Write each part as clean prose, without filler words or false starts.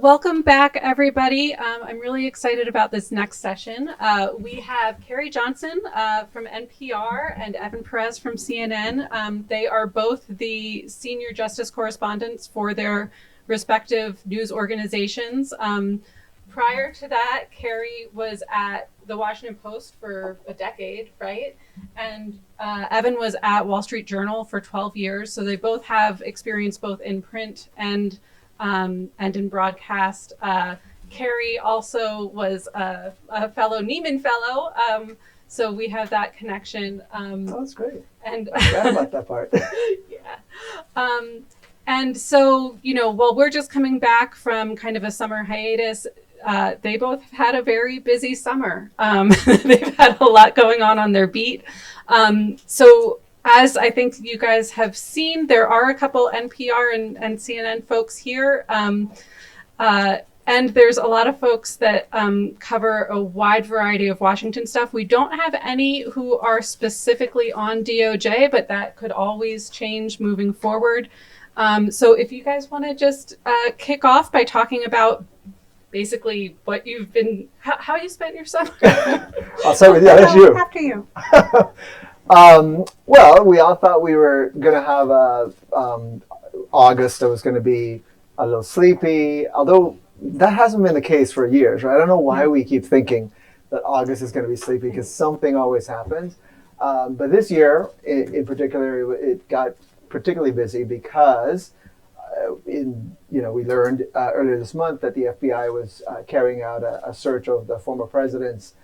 Welcome back, everybody. I'm really excited about this next session. We have Carrie Johnson from NPR and Evan Perez from CNN. They are both the senior justice correspondents for their respective news organizations. Prior to that, Carrie was at the Washington Post for a decade, right? And Evan was at Wall Street Journal for 12 years. So they both have experience both in print and in broadcast. Carrie also was a fellow Neiman Fellow, so we have that connection. Oh, that's great. And I forgot about that part. Yeah. And so, while we're just coming back from kind of a summer hiatus, they both had a very busy summer. They've had a lot going on their beat. So as I think you guys have seen, there are a couple NPR and CNN folks here. And there's a lot of folks that cover a wide variety of Washington stuff. We don't have any who are specifically on DOJ, but that could always change moving forward. So if you guys want to just kick off by talking about basically what you've been, how you spent your summer. I'll start with you. That's you. After you. Well, we all thought we were going to have August that was going to be a little sleepy, although that hasn't been the case for years, right? I don't know why we keep thinking that August is going to be sleepy because something always happens. But this year, in particular, it got particularly busy because we learned earlier this month that the FBI was carrying out a search of the former president's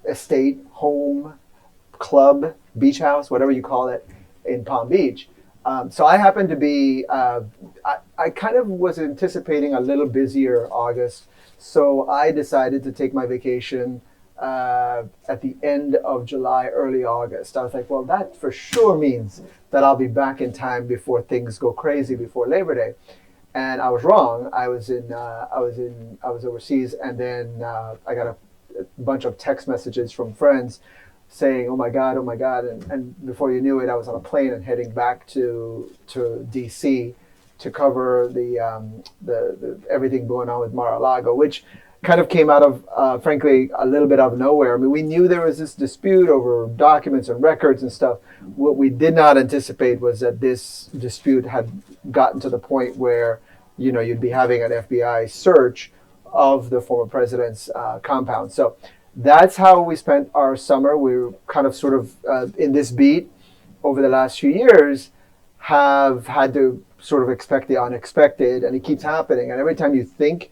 estate, home, club, beach house, whatever you call it, in Palm Beach. So I happened to be, I kind of was anticipating a little busier August. So I decided to take my vacation at the end of July, early August. I was like, well, that for sure means that I'll be back in time before things go crazy before Labor Day. And I was wrong. I was overseas, and then I got a bunch of text messages from friends saying, oh my God, and before you knew it, I was on a plane and heading back to DC to cover the everything going on with Mar-a-Lago, which kind of came out of, frankly, a little bit out of nowhere. I mean, we knew there was this dispute over documents and records and stuff. What we did not anticipate was that this dispute had gotten to the point where, you'd be having an FBI search of the former president's compound. So that's how we spent our summer. We were kind of sort of in this beat over the last few years, have had to sort of expect the unexpected, and it keeps happening. And every time you think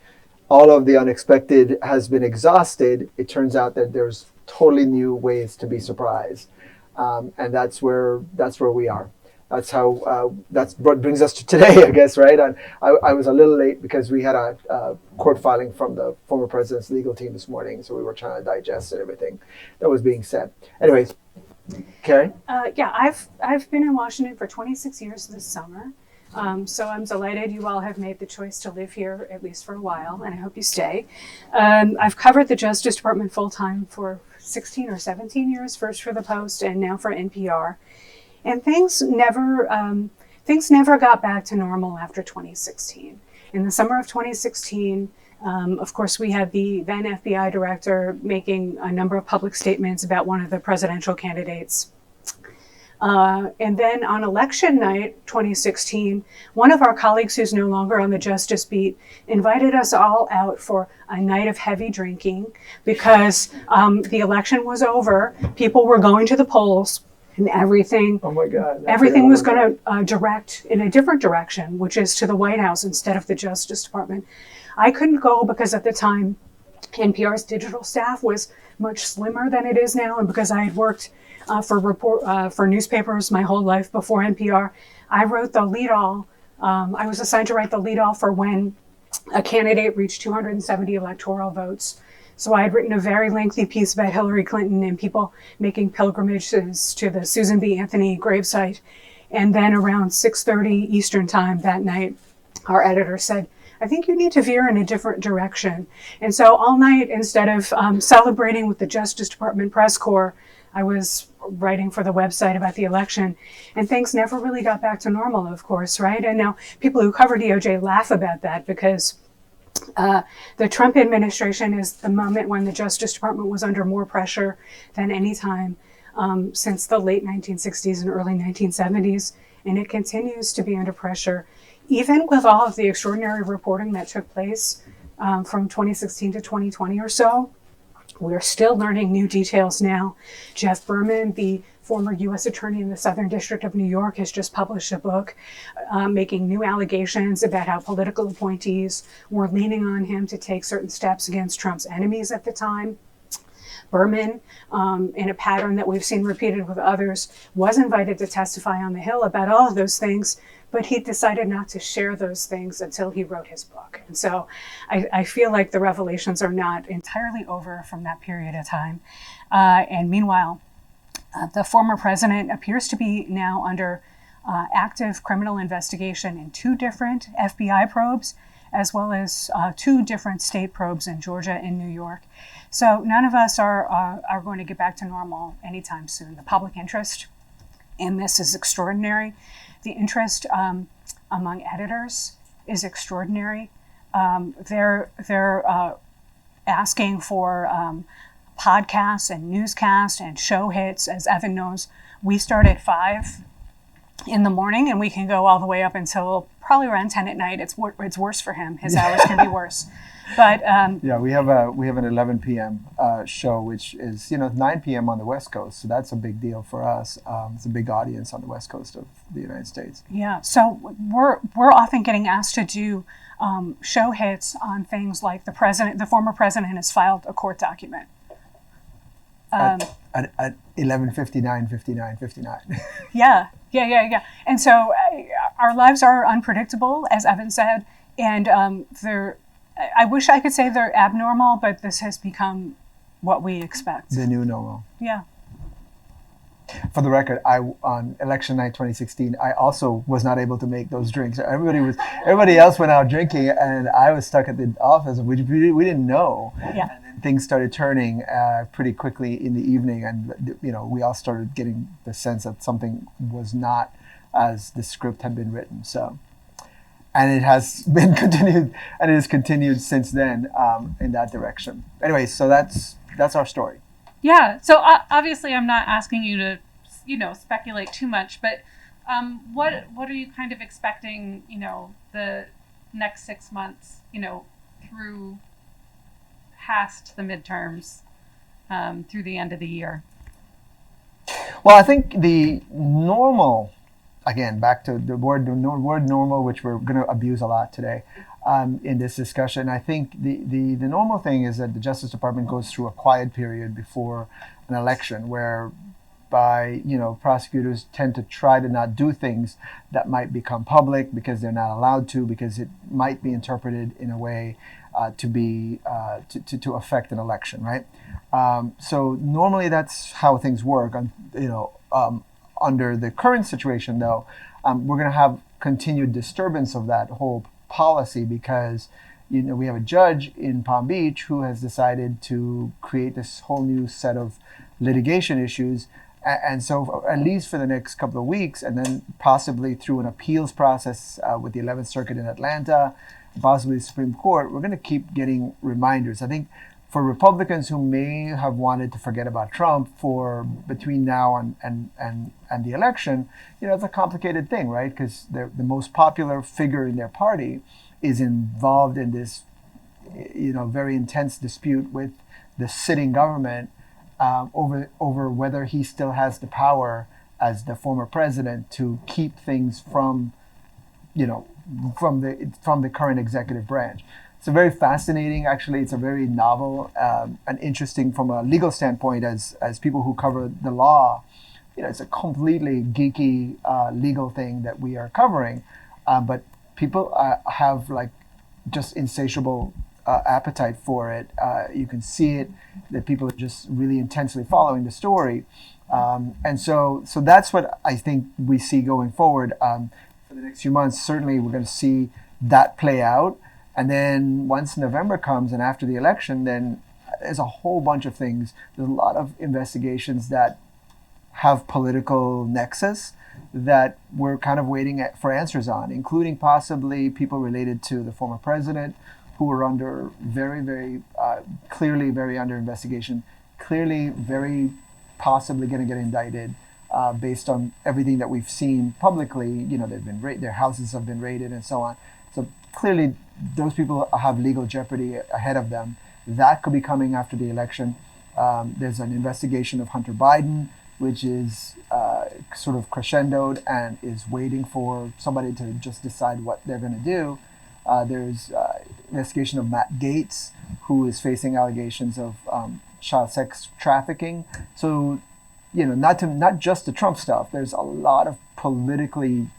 all of the unexpected has been exhausted, it turns out that there's totally new ways to be surprised. And that's where we are. That's what brings us to today, I guess, right? And I was a little late because we had a court filing from the former president's legal team this morning, so we were trying to digest everything that was being said. Anyways, Carrie? Yeah, I've been in Washington for 26 years this summer, so I'm delighted you all have made the choice to live here, at least for a while, and I hope you stay. I've covered the Justice Department full-time for 16 or 17 years, first for the Post and now for NPR. And things never got back to normal after 2016. In the summer of 2016, of course, we had the then FBI director making a number of public statements about one of the presidential candidates. And then on election night, 2016, one of our colleagues who's no longer on the Justice beat invited us all out for a night of heavy drinking because the election was over. People were going to the polls. And everything, oh my God, everything was going to direct in a different direction, which is to the White House instead of the Justice Department. I couldn't go because at the time, NPR's digital staff was much slimmer than it is now, and because I had worked for newspapers my whole life before NPR, I wrote the lead-all. I was assigned to write the lead-all for when a candidate reached 270 electoral votes. So I had written a very lengthy piece about Hillary Clinton and people making pilgrimages to the Susan B. Anthony gravesite. And then around 6:30 Eastern time that night, our editor said, I think you need to veer in a different direction. And so all night, instead of celebrating with the Justice Department press corps, I was writing for the website about the election, and things never really got back to normal, of course, right? And now people who cover DOJ laugh about that because The Trump administration is the moment when the Justice Department was under more pressure than any time since the late 1960s and early 1970s, and it continues to be under pressure, even with all of the extraordinary reporting that took place from 2016 to 2020 or so. We're still learning new details now. Jeff Berman, the former U.S. attorney in the Southern District of New York, has just published a book making new allegations about how political appointees were leaning on him to take certain steps against Trump's enemies at the time. Berman, in a pattern that we've seen repeated with others, was invited to testify on the Hill about all of those things, but he decided not to share those things until he wrote his book. And so I feel like the revelations are not entirely over from that period of time. And meanwhile, the former president appears to be now under active criminal investigation in 2 different FBI probes, as well as 2 different state probes in Georgia and New York. So none of us are going to get back to normal anytime soon. The public interest in this is extraordinary. The interest among editors is extraordinary. They're asking for podcasts and newscasts and show hits. As Evan knows, we start at 5 in the morning and we can go all the way up until probably around 10 at night. It's worse for him. His hours can be worse. But yeah, we have an 11 p.m. Show, which is 9 p.m. on the West Coast, so that's a big deal for us. It's a big audience on the West Coast of the United States. Yeah, so we're often getting asked to do show hits on things like the former president has filed a court document. At 11:59, 59. Yeah. And so our lives are unpredictable, as Evan said, and I wish I could say they're abnormal, but this has become what we expect. The new normal. Yeah. For the record, on election night 2016, I also was not able to make those drinks. Everybody else went out drinking, and I was stuck at the office. We didn't know. Yeah. And then things started turning pretty quickly in the evening, and we all started getting the sense that something was not as the script had been written. So. And it has been continued, and it has continued since then in that direction. Anyway, so that's our story. Yeah. So obviously, I'm not asking you to, speculate too much, but what are you kind of expecting? The next 6 months, through past the midterms, through the end of the year. Well, I think the normal. Again, back to the word normal, which we're going to abuse a lot today in this discussion. I think the normal thing is that the Justice Department goes through a quiet period before an election, whereby prosecutors tend to try to not do things that might become public because they're not allowed to, because it might be interpreted in a way to affect an election, right? So normally that's how things work. Under the current situation, though, we're going to have continued disturbance of that whole policy because, we have a judge in Palm Beach who has decided to create this whole new set of litigation issues. And so at least for the next couple of weeks, and then possibly through an appeals process with the 11th Circuit in Atlanta, possibly the Supreme Court, we're going to keep getting reminders. I think for Republicans who may have wanted to forget about Trump for between now and the election, it's a complicated thing, right? Because the most popular figure in their party is involved in this, very intense dispute with the sitting government over whether he still has the power as the former president to keep things from the current executive branch. It's a very fascinating, actually, it's a very novel and interesting from a legal standpoint as people who cover the law. It's a completely geeky legal thing that we are covering, but people have just insatiable appetite for it. You can see it, that people are just really intensely following the story. And so that's what I think we see going forward for the next few months. Certainly we're going to see that play out. And then once November comes and after the election, then there's a whole bunch of things. There's a lot of investigations that have political nexus that we're kind of waiting for answers on, including possibly people related to the former president who are under very clearly very under investigation, clearly very possibly going to get indicted based on everything that we've seen publicly. You know, they've been their houses have been raided and so on. So clearly, those people have legal jeopardy ahead of them. That could be coming after the election. There's an investigation of Hunter Biden, which is sort of crescendoed and is waiting for somebody to just decide what they're going to do. There's investigation of Matt Gaetz, who is facing allegations of child sex trafficking. So, you know, not just the Trump stuff. There's a lot of politically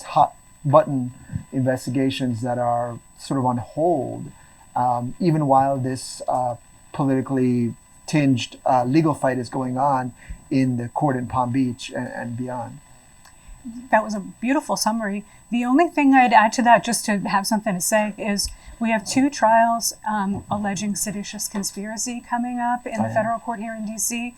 hot button investigations that are sort of on hold, even while this politically tinged legal fight is going on in the court in Palm Beach and beyond. That was a beautiful summary. The only thing I'd add to that, just to have something to say, is we have 2 trials alleging seditious conspiracy coming up in the federal court here in D.C.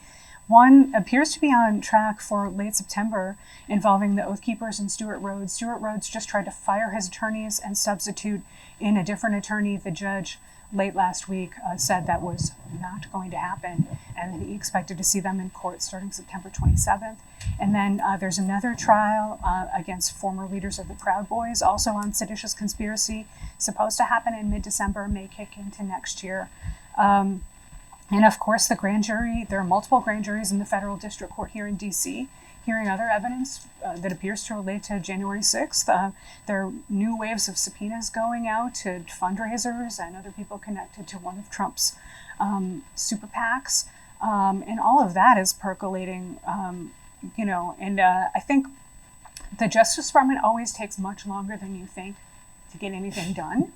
One appears to be on track for late September, involving the Oath Keepers and Stuart Rhodes. Stuart Rhodes just tried to fire his attorneys and substitute in a different attorney. The judge late last week said that was not going to happen, and that he expected to see them in court starting September 27th. And then there's another trial against former leaders of the Proud Boys, also on seditious conspiracy, supposed to happen in mid-December, may kick into next year. And of course, the grand jury, there are multiple grand juries in the federal district court here in D.C. hearing other evidence that appears to relate to January 6th. There are new waves of subpoenas going out to fundraisers and other people connected to one of Trump's super PACs. And all of that is percolating, and I think the Justice Department always takes much longer than you think to get anything done,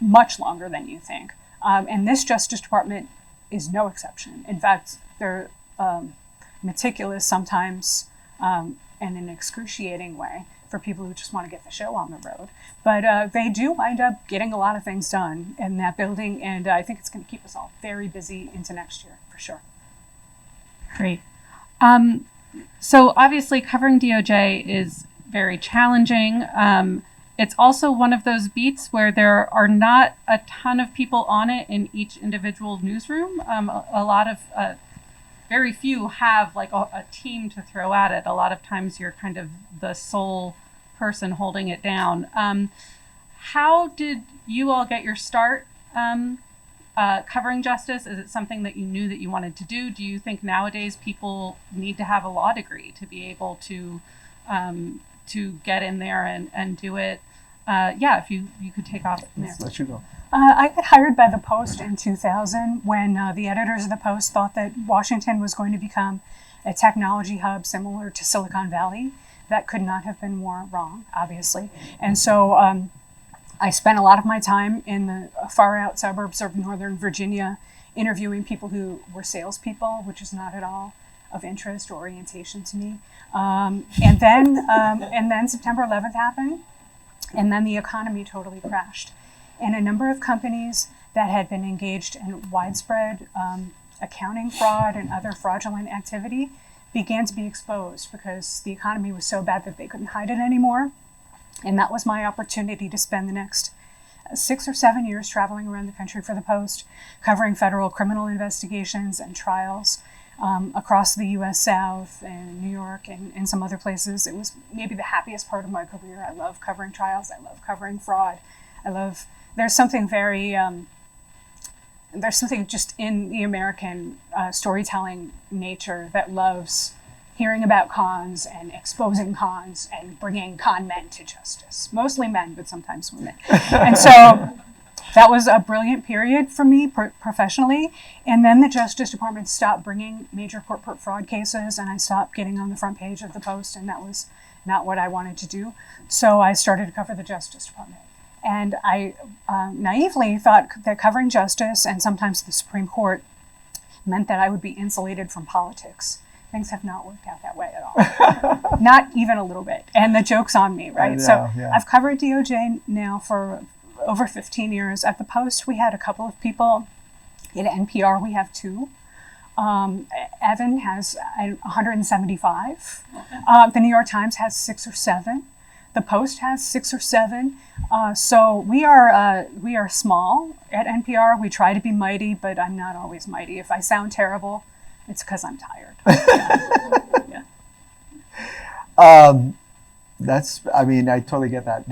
much longer than you think. And this Justice Department is no exception. In fact, they're meticulous sometimes in an excruciating way for people who just want to get the show on the road. But they do wind up getting a lot of things done in that building, and I think it's going to keep us all very busy into next year, for sure. Great. So obviously covering DOJ is very challenging. It's also one of those beats where there are not a ton of people on it in each individual newsroom. A lot of, very few have like a team to throw at it. A lot of times you're kind of the sole person holding it down. How did you all get your start covering justice? Is it something that you knew that you wanted to do? Do you think nowadays people need to have a law degree to be able to get in there and do it? If you could take off from there. Let's let you go. I got hired by the Post in 2000 when the editors of the Post thought that Washington was going to become a technology hub similar to Silicon Valley. That could not have been more wrong, obviously. And so I spent a lot of my time in the far out suburbs of Northern Virginia interviewing people who were salespeople, which is not at all of interest or orientation to me. And then September 11th happened, and then the economy totally crashed. And a number of companies that had been engaged in widespread accounting fraud and other fraudulent activity began to be exposed because the economy was so bad that they couldn't hide it anymore. And that was my opportunity to spend the next 6 or 7 years traveling around the country for the Post, covering federal criminal investigations and trials across the U.S. South and New York and some other places. It was maybe the happiest part of my career. I love covering trials. I love covering fraud. There's something there's something just in the American storytelling nature that loves hearing about cons and exposing cons and bringing con men to justice. Mostly men, but sometimes women. And so that was a brilliant period for me professionally. And then the Justice Department stopped bringing major corporate fraud cases, and I stopped getting on the front page of the Post, and that was not what I wanted to do. So I started to cover the Justice Department. And I naively thought that covering justice and sometimes the Supreme Court meant that I would be insulated from politics. Things have not worked out that way at all. Not even a little bit. And the joke's on me, right? I've covered DOJ now for over 15 years. At the Post, we had a couple of people. At NPR, we have 2. Evan has 175. The New York Times has 6 or 7. The Post has 6 or 7. So we are small at NPR. We try to be mighty, but I'm not always mighty. If I sound terrible, it's because I'm tired. Yeah. I totally get that.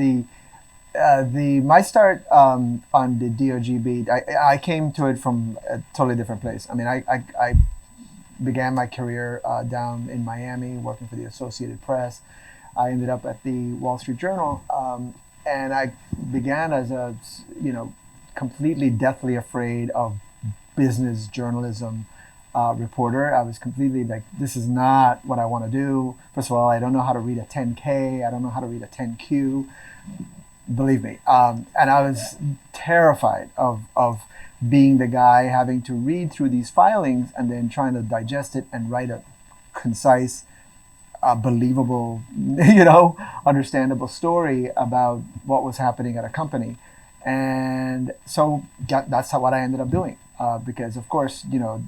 My start on the DOJ beat, I came to it from a totally different place. I mean, I began my career down in Miami, working for the Associated Press. I ended up at the Wall Street Journal, and I began as a, completely deathly afraid of business journalism reporter. I was completely like, this is not what I want to do. First of all, I don't know how to read a 10K. I don't know how to read a 10Q. Believe me. And I was terrified of being the guy having to read through these filings and then trying to digest it and write a concise, believable, understandable story about what was happening at a company. And so that's what I ended up doing. Because of course, the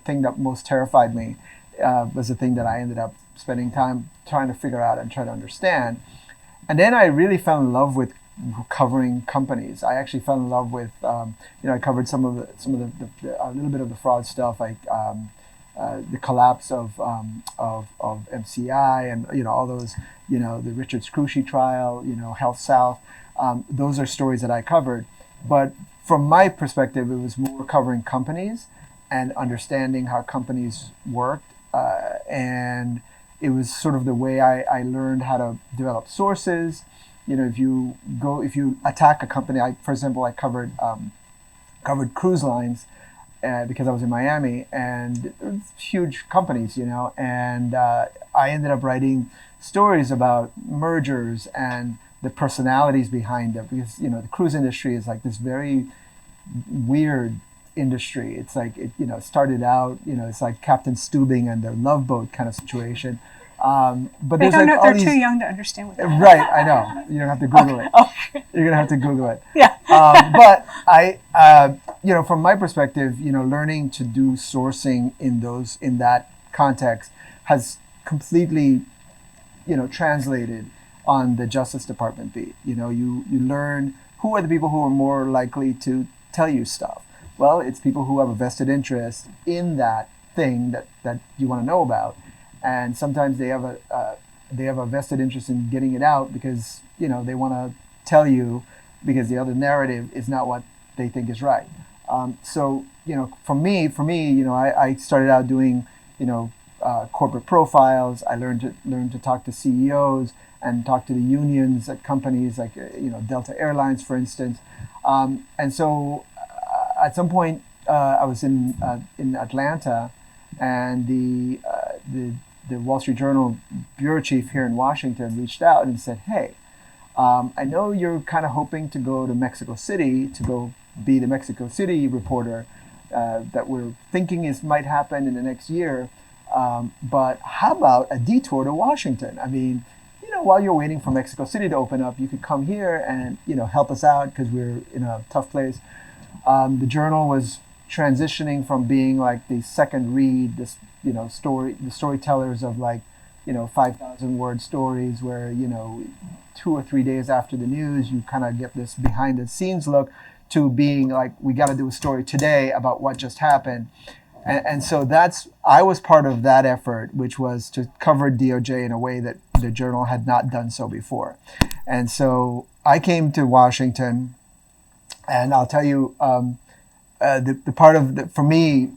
thing that most terrified me was the thing that I ended up spending time trying to figure out and try to understand. And then I really fell in love with covering companies. I actually fell in love with, I covered some of the a little bit of the fraud stuff, like the collapse of MCI and all those, the Richard Scrushy trial, Health South. Those are stories that I covered, but from my perspective, it was more covering companies and understanding how companies worked, and it was sort of the way I learned how to develop sources. If you attack a company, for example, I covered cruise lines because I was in Miami, and huge companies, and I ended up writing stories about mergers and the personalities behind them, because the cruise industry is like this very weird industry. It's like it started out, it's like Captain Stubing and the Love Boat kind of situation. But they there's like all they're these, too young to understand what that is. right? I know, you don't have to Google it. Okay. You're gonna have to Google it. Yeah. But I, from my perspective, learning to do sourcing in that context has completely, translated on the Justice Department beat. You learn who are the people who are more likely to tell you stuff. Well, it's people who have a vested interest in that thing that you want to know about, and sometimes they have a vested interest in getting it out because they want to tell you because the other narrative is not what they think is right. So for me, I started out doing corporate profiles. I learned to talk to CEOs and talk to the unions at companies like Delta Airlines, for instance. And so at some point I was in Atlanta, and the Wall Street Journal bureau chief here in Washington reached out and said, "Hey, I know you're kind of hoping to go to Mexico City to go be the Mexico City reporter that we're thinking might happen in the next year. But how about a detour to Washington? I mean, while you're waiting for Mexico City to open up, you could come here and help us out because we're in a tough place." The Journal was transitioning from being like the second read, the storytellers of 5,000 word stories where 2 or 3 days after the news you kind of get this behind the scenes look, to being like, we got to do a story today about what just happened. And so I was part of that effort, which was to cover DOJ in a way that the Journal had not done so before. And so I came to Washington, and I'll tell you, the part of for me,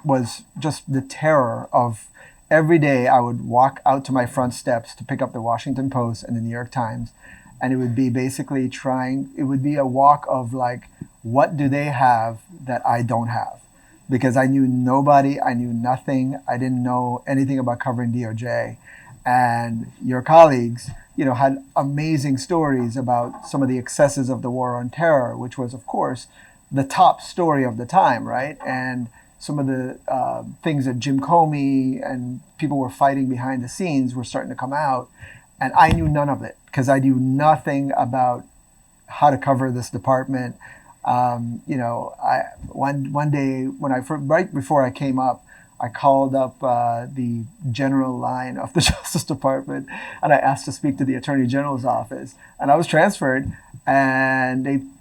was just the terror of every day I would walk out to my front steps to pick up the Washington Post and the New York Times, and it would be basically it would be a walk of like, what do they have that I don't have? Because I knew nobody, I knew nothing, I didn't know anything about covering DOJ. And your colleagues, had amazing stories about some of the excesses of the war on terror, which was, of course, the top story of the time, right? And some of the things that Jim Comey and people were fighting behind the scenes were starting to come out. And I knew none of it because I knew nothing about how to cover this department. One day when right before I came up, I called up the general line of the Justice Department, and I asked to speak to the Attorney General's office. And I was transferred, and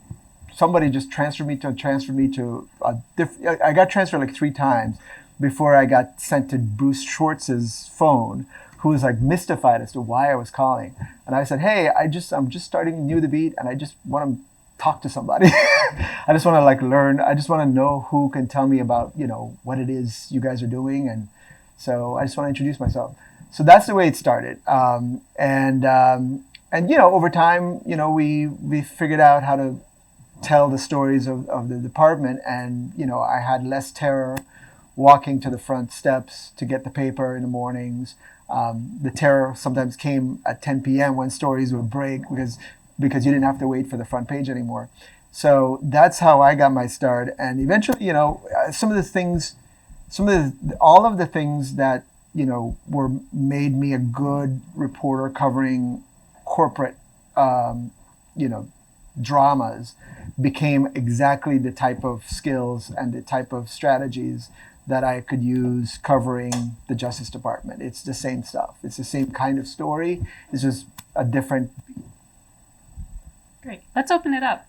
somebody just transferred me to I got transferred like 3 times before I got sent to Bruce Schwartz's phone, who was like mystified as to why I was calling. And I said, hey, I'm just starting new the beat, and I just want to talk to somebody. I just want to like learn. I just want to know who can tell me about, what it is you guys are doing. And so I just want to introduce myself. So that's the way it started. And over time, we figured out how to tell the stories of the department. And, I had less terror walking to the front steps to get the paper in the mornings. The terror sometimes came at 10 p.m. when stories would break because you didn't have to wait for the front page anymore. So that's how I got my start. And eventually, all of the things that, were made me a good reporter covering corporate, dramas became exactly the type of skills and the type of strategies that I could use covering the Justice Department. It's the same stuff. It's the same kind of story. It's just a different. Great. Let's open it up.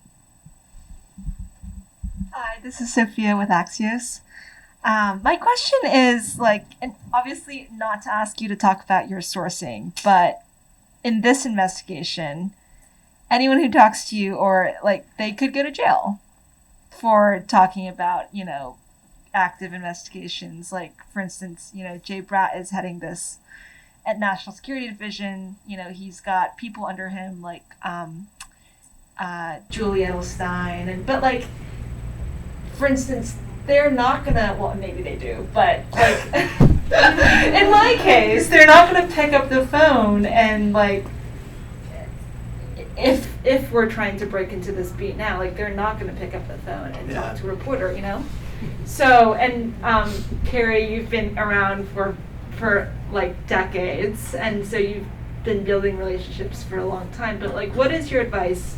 Hi, this is Sophia with Axios. My question is and obviously not to ask you to talk about your sourcing, but in this investigation, anyone who talks to you they could go to jail for talking about, active investigations. Like, for instance, Jay Bratt is heading this at National Security Division. He's got people under him Julie Edelstein, but for instance, they're not gonna. Well, maybe they do, but in my case, they're not gonna pick up the phone and if we're trying to break into this beat now, they're not gonna pick up the phone and talk to a reporter, So, and Carrie, you've been around for decades, and so you've been building relationships for a long time. But what is your advice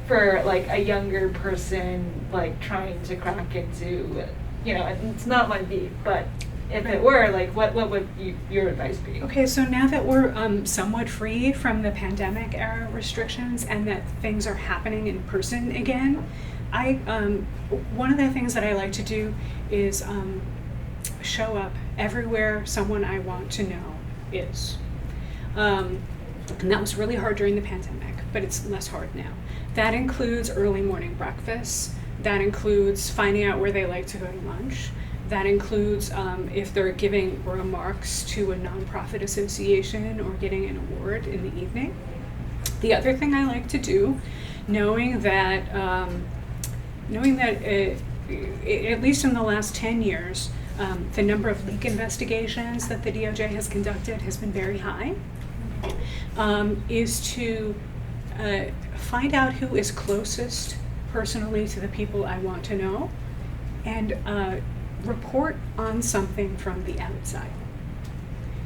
for a younger person trying to crack into, and it's not my beat, but if it were, what would your advice be? Okay, so now that we're somewhat free from the pandemic era restrictions and that things are happening in person again, one of the things that I like to do is show up everywhere someone I want to know is. And that was really hard during the pandemic, but it's less hard now. That includes early morning breakfasts. That includes finding out where they like to go to lunch. That includes if they're giving remarks to a nonprofit association or getting an award in the evening. The other thing I like to do, knowing that at least in the last 10 years, the number of leak investigations that the DOJ has conducted has been very high, is to find out who is closest personally to the people I want to know and report on something from the outside.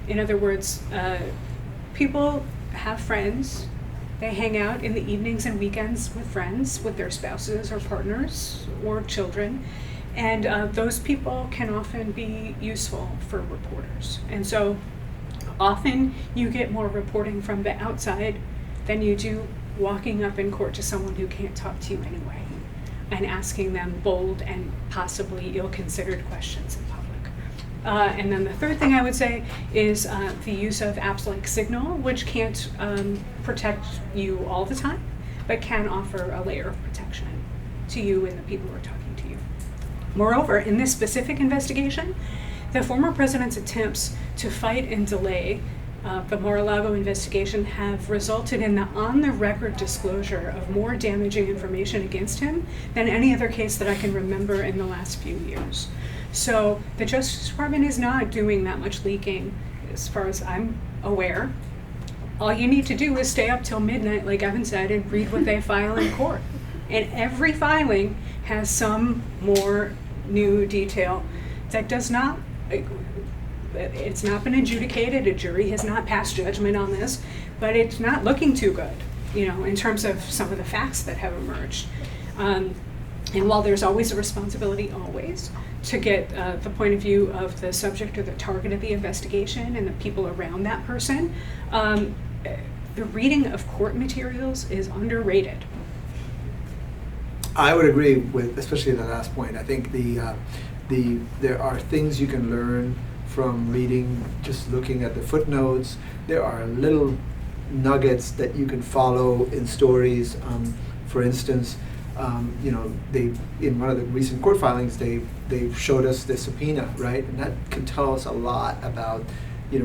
In other words, people have friends. They hang out in the evenings and weekends with friends, with their spouses or partners or children. And those people can often be useful for reporters. And so often you get more reporting from the outside than you do walking up in court to someone who can't talk to you anyway and asking them bold and possibly ill-considered questions in public. And then the third thing I would say is the use of apps like Signal, which can't protect you all the time, but can offer a layer of protection to you and the people who are talking to you. Moreover, in this specific investigation, the former president's attempts to fight and delay the Mar-a-Lago investigation have resulted in the on-the-record disclosure of more damaging information against him than any other case that I can remember in the last few years. So the Justice Department is not doing that much leaking, as far as I'm aware. All you need to do is stay up till midnight, like Evan said, and read what they file in court. And every filing has some more new detail that does not, it's not been adjudicated, a jury has not passed judgment on this, but it's not looking too good, in terms of some of the facts that have emerged. And while there's always a responsibility, always, to get the point of view of the subject or the target of the investigation and the people around that person, the reading of court materials is underrated. I would agree with, especially the last point. I think there are things you can learn from reading, just looking at the footnotes. There are little nuggets that you can follow in stories. For instance, they, in one of the recent court filings, they showed us the subpoena, right? And that can tell us a lot about,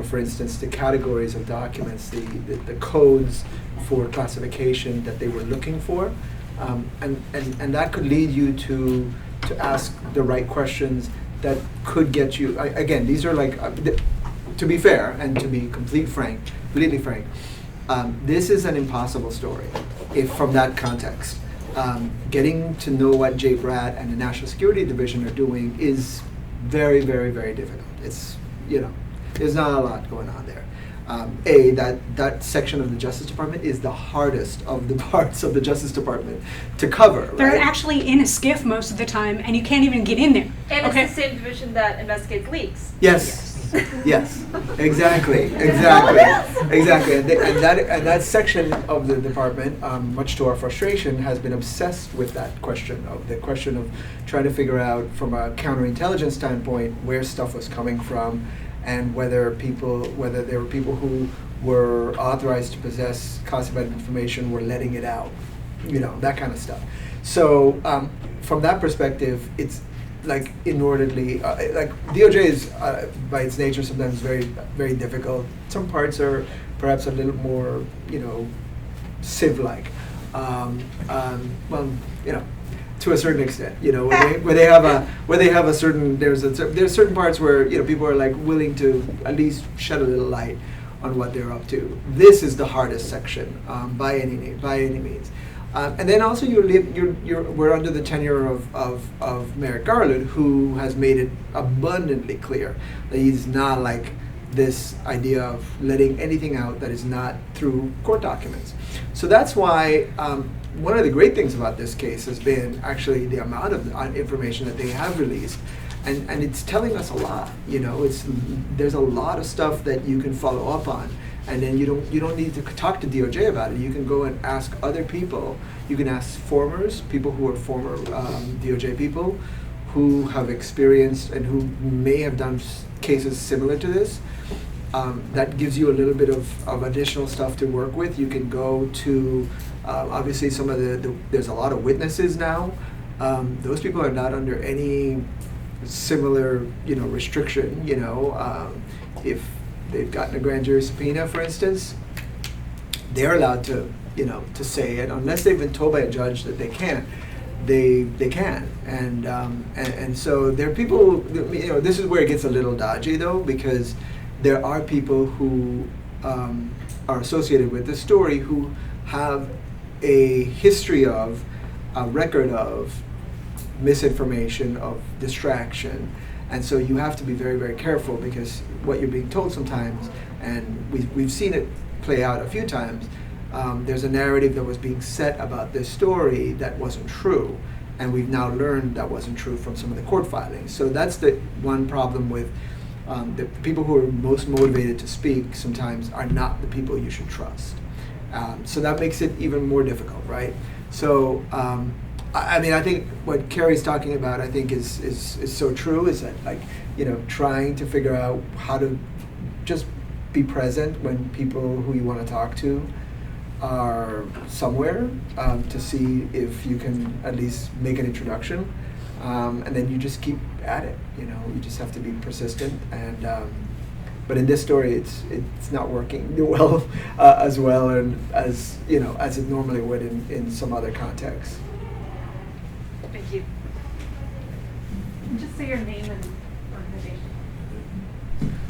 for instance, the categories of documents, the codes for classification that they were looking for. And that could lead you to ask the right questions that could get you, again, these are like, to be fair and to be completely frank, this is an impossible story if from that context. Getting to know what J. Brad and the National Security Division are doing is very, very, very difficult. It's, there's not a lot going on there. That section of the Justice Department is the hardest of the parts of the Justice Department to cover. They're right? actually in a skiff most of the time, and you can't even get in there. And okay? it's the same division that investigates leaks. Yes. Yes, exactly. And that section of the department, much to our frustration, has been obsessed with that question of trying to figure out from a counterintelligence standpoint where stuff was coming from, and whether there were people who were authorized to possess classified information were letting it out, that kind of stuff. So from that perspective, it's like inordinately, like DOJ is by its nature sometimes very, very difficult. Some parts are perhaps a little more, civ-like. To a certain extent, where they have a certain, there's certain parts where people are like willing to at least shed a little light on what they're up to. This is the hardest section by any means. And then also we're under the tenure of Merrick Garland, who has made it abundantly clear that he's not like this idea of letting anything out that is not through court documents. So that's why one of the great things about this case has been actually the amount of information that they have released. And it's telling us a lot, there's a lot of stuff that you can follow up on. And then you don't need to talk to DOJ about it. You can go and ask other people. You can ask people who are former DOJ people who have experienced and who may have done cases similar to this. That gives you a little bit of additional stuff to work with. You can go to, obviously some of there's a lot of witnesses now. Those people are not under any similar, restriction, if they've gotten a grand jury subpoena, for instance, they're allowed to, to say it unless they've been told by a judge that they can't. They can, and so there are people. This is where it gets a little dodgy, though, because there are people who are associated with this story who have a history of, a record of misinformation, of distraction. And so you have to be very, very careful, because what you're being told sometimes, and we've seen it play out a few times, there's a narrative that was being set about this story that wasn't true. And we've now learned that wasn't true from some of the court filings. So that's the one problem with the people who are most motivated to speak sometimes are not the people you should trust. So that makes it even more difficult, right? So, I think what Carrie's talking about, I think is so true, is that, like, trying to figure out how to just be present when people who you want to talk to are somewhere, to see if you can at least make an introduction, and then you just keep at it. You just have to be persistent, and but in this story, it's not working well as well, and as as it normally would in some other contexts. Thank you. Just say your name and organization.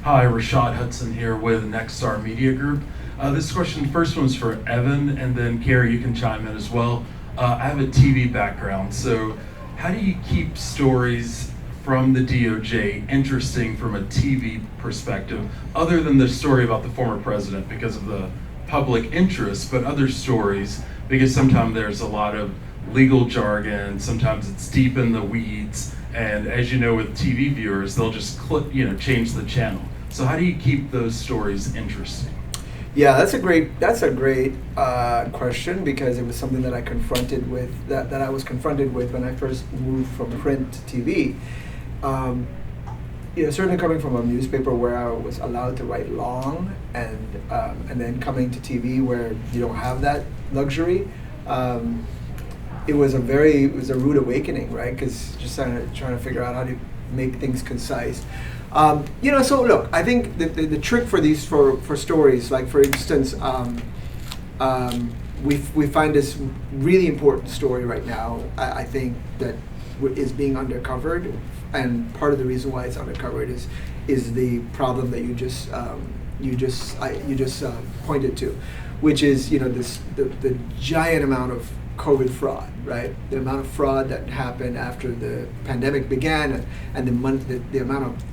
Hi, Rashad Hudson here with Nexstar Media Group. This question, first one's for Evan, and then Carrie, you can chime in as well. I have a TV background, so how do you keep stories from the DOJ interesting from a TV perspective, other than the story about the former president because of the public interest, but other stories, because sometimes there's a lot of legal jargon. Sometimes it's deep in the weeds. And as you know, with TV viewers, they'll just change the channel. So how do you keep those stories interesting? Yeah, that's a great question, because it was something that I was confronted with when I first moved from print to TV. Certainly coming from a newspaper where I was allowed to write long, and then coming to TV where you don't have that luxury. It was a rude awakening, right? Because just trying to figure out how to make things concise. So look, I think the trick for these for stories, like for instance, we find this really important story right now. I think that is being undercovered, and part of the reason why it's undercovered is the problem that you just pointed to, which is the giant amount of COVID fraud, right? The amount of fraud that happened after the pandemic began, and the amount of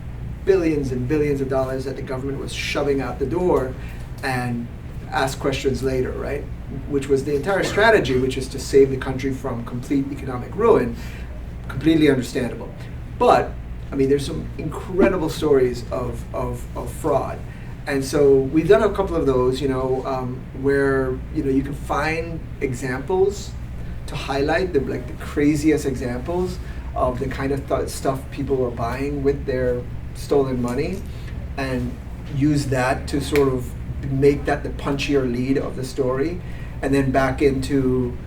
billions and billions of dollars that the government was shoving out the door and ask questions later, right? Which was the entire strategy, which is to save the country from complete economic ruin. Completely understandable. But, there's some incredible stories of fraud. And so we've done a couple of those, where, you can find examples to highlight the craziest examples of the kind of stuff people are buying with their stolen money, and use that to sort of make that the punchier lead of the story, and then back into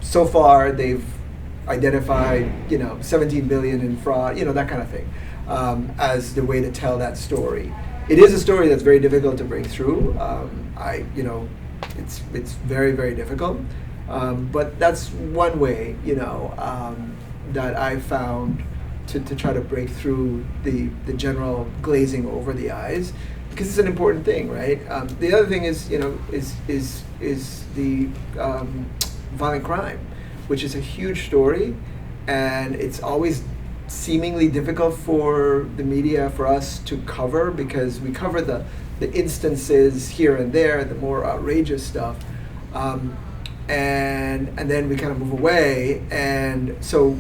so far they've identified 17 billion in fraud, that kind of thing, as the way to tell that story. It is a story that's very difficult to break through. It's very, very difficult, but that's one way that I found to try to break through the general glazing over the eyes, because it's an important thing, right? The other thing is the violent crime, which is a huge story, and it's always seemingly difficult for the media, for us to cover, because we cover the instances here and there, the more outrageous stuff, and then we kind of move away. And so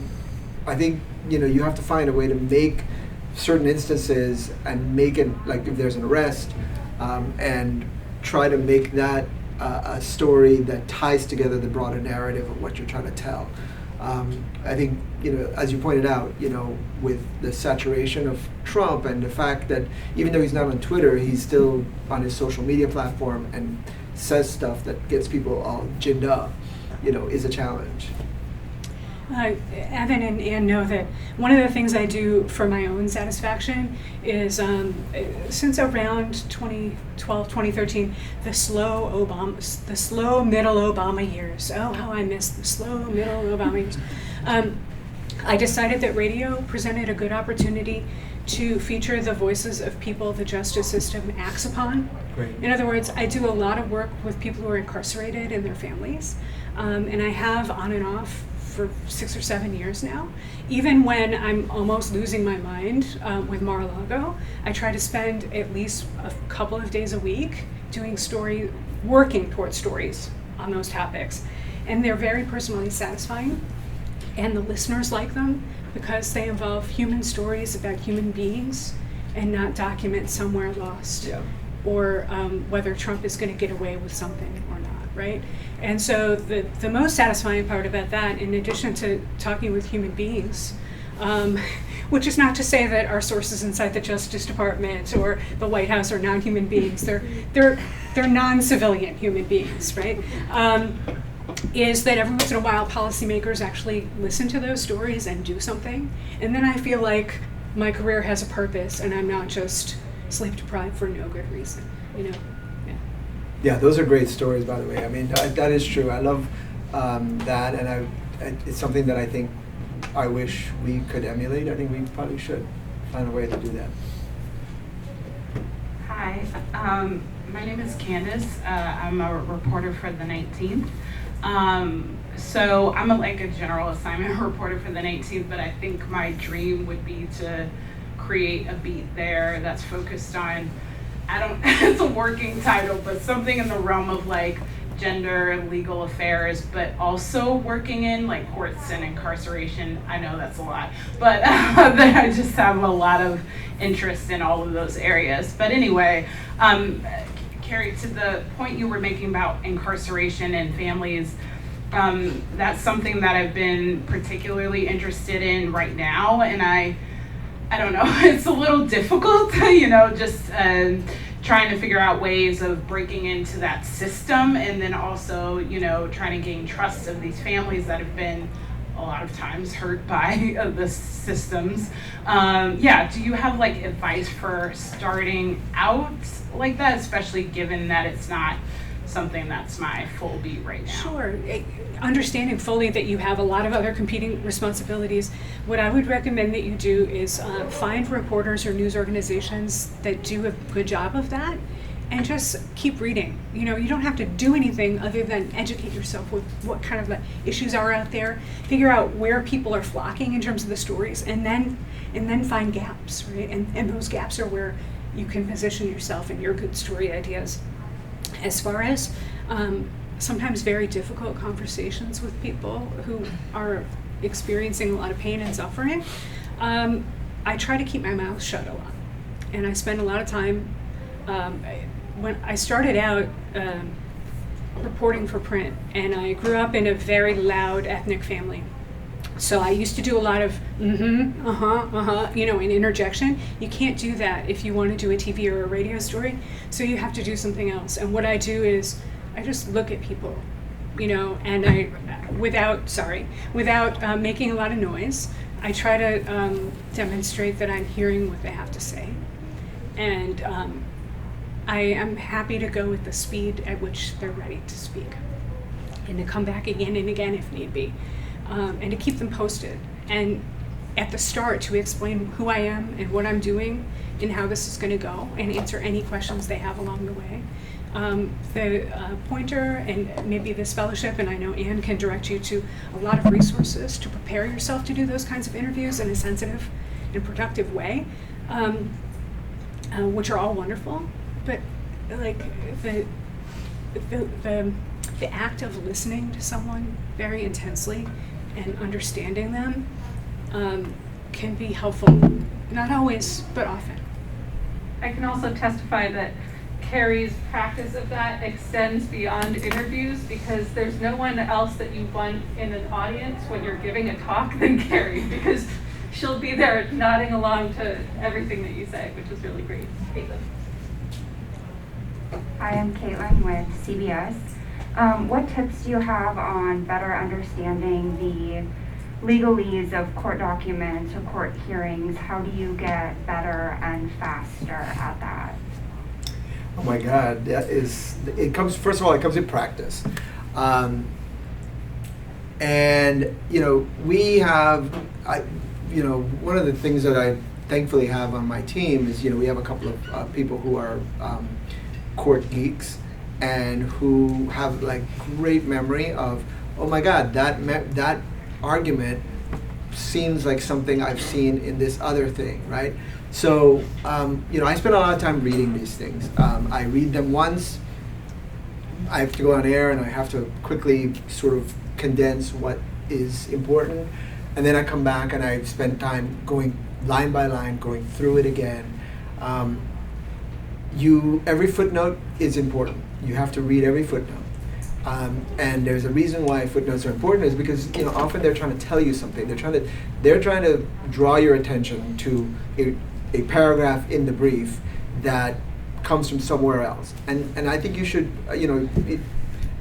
I think you have to find a way to make certain instances and make it, like if there's an arrest, and try to make that a story that ties together the broader narrative of what you're trying to tell. I think, as you pointed out, with the saturation of Trump and the fact that even though he's not on Twitter, he's still on his social media platform and says stuff that gets people all ginned up, is a challenge. Evan and Ann know that one of the things I do for my own satisfaction is, since around 2012, 2013, the slow middle Obama years. Oh, how I miss the slow middle Obama years. I decided that radio presented a good opportunity to feature the voices of people the justice system acts upon. Great. In other words, I do a lot of work with people who are incarcerated and their families, and I have on and off for 6 or 7 years now. Even when I'm almost losing my mind with Mar-a-Lago, I try to spend at least a couple of days a week working towards stories on those topics. And they're very personally satisfying, and the listeners like them because they involve human stories about human beings and not documents somewhere lost. Yeah. Or whether Trump is going to get away with something or not, right? And so the most satisfying part about that, in addition to talking with human beings, which is not to say that our sources inside the Justice Department or the White House are non-human beings, they're non-civilian human beings, right? Is that every once in a while policymakers actually listen to those stories and do something, and then I feel like my career has a purpose and I'm not just sleep deprived for no good reason, Yeah. Yeah, those are great stories, by the way. I mean, that is true. I love that, and it's something that I think I wish we could emulate. I think we probably should find a way to do that. Hi, my name is Candace. I'm a reporter for the 19th. So I'm a general assignment reporter for the 19th, but I think my dream would be to create a beat there that's focused on, it's a working title, but something in the realm of gender, legal affairs, but also working in like courts and incarceration. I know that's a lot, but I just have a lot of interest in all of those areas. But anyway, Carrie, to the point you were making about incarceration and families, that's something that I've been particularly interested in right now, and I don't know, it's a little difficult, just trying to figure out ways of breaking into that system, and then also, trying to gain trust of these families that have been a lot of times hurt by the systems. Do you have like advice for starting out like that, especially given that it's not something that's my full beat right now? Sure. Understanding fully that you have a lot of other competing responsibilities, what I would recommend that you do is find reporters or news organizations that do a good job of that, and just keep reading. You don't have to do anything other than educate yourself with what kind of the issues are out there, figure out where people are flocking in terms of the stories, and then find gaps, right? And those gaps are where you can position yourself and your good story ideas. As far as sometimes very difficult conversations with people who are experiencing a lot of pain and suffering, I try to keep my mouth shut a lot. And I spend a lot of time, when I started out reporting for print, and I grew up in a very loud ethnic family. So I used to do a lot of and interjection. You can't do that if you want to do a TV or a radio story, so you have to do something else. And what I do is I just look at people, and I, without making a lot of noise, I try to demonstrate that I'm hearing what they have to say. And I am happy to go with the speed at which they're ready to speak, and to come back again and again if need be. And to keep them posted, and at the start to explain who I am and what I'm doing and how this is going to go, and answer any questions they have along the way. The pointer and maybe this fellowship, and I know Anne can direct you to a lot of resources to prepare yourself to do those kinds of interviews in a sensitive and productive way, which are all wonderful. But like the act of listening to someone very intensely and understanding them can be helpful. Not always, but often. I can also testify that Carrie's practice of that extends beyond interviews, because there's no one else that you want in an audience when you're giving a talk than Carrie, because she'll be there nodding along to everything that you say, which is really great. Caitlin. Hi, I'm Caitlin with CBS. What tips do you have on better understanding the legalese of court documents or court hearings? How do you get better and faster at that? Oh my God, it comes in practice. And, we have, one of the things that I thankfully have on my team is, we have a couple of people who are court geeks, and who have like great memory of, oh my God, that argument seems like something I've seen in this other thing, right? So, I spend a lot of time reading these things. I read them once, I have to go on air and I have to quickly sort of condense what is important, and then I come back and I spend time going line by line, going through it again. Every footnote is important. You have to read every footnote. And there's a reason why footnotes are important, is because often they're trying to tell you something. They're trying to draw your attention to a paragraph in the brief that comes from somewhere else. And I think you should,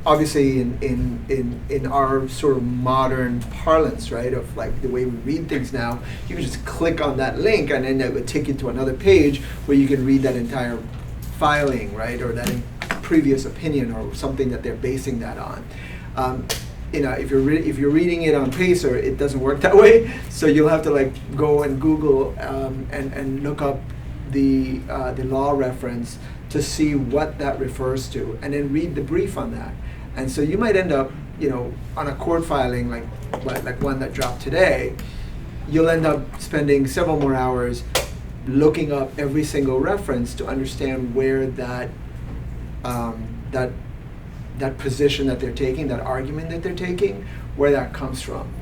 obviously in our sort of modern parlance, right, of like the way we read things now, you can just click on that link and then that would take you to another page where you can read that entire filing, right, or that previous opinion or something that they're basing that on. If you're reading it on Pacer, it doesn't work that way. So you'll have to like go and Google and look up the law reference to see what that refers to, and then read the brief on that. And so you might end up, on a court filing like one that dropped today, you'll end up spending several more hours looking up every single reference to understand where that that position that they're taking, that argument that they're taking, where that comes from.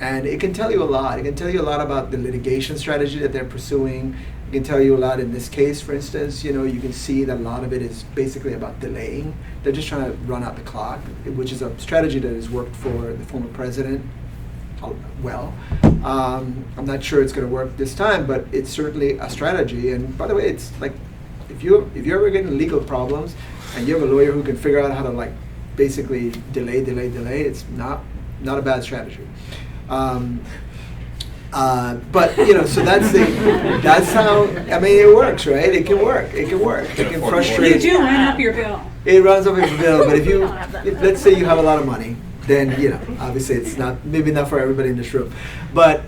And it can tell you a lot. It can tell you a lot about the litigation strategy that they're pursuing. It can tell you a lot in this case, for instance. You can see that a lot of it is basically about delaying. They're just trying to run out the clock, which is a strategy that has worked for the former president well. I'm not sure it's going to work this time, but it's certainly a strategy. And by the way, it's like if you're ever getting legal problems and you have a lawyer who can figure out how to basically delay, it's not a bad strategy. But so that's how, it works, right? It can work. It can frustrate. You do run up your bill. It runs up your bill, but if let's say you have a lot of money, then obviously it's maybe not for everybody in this room, but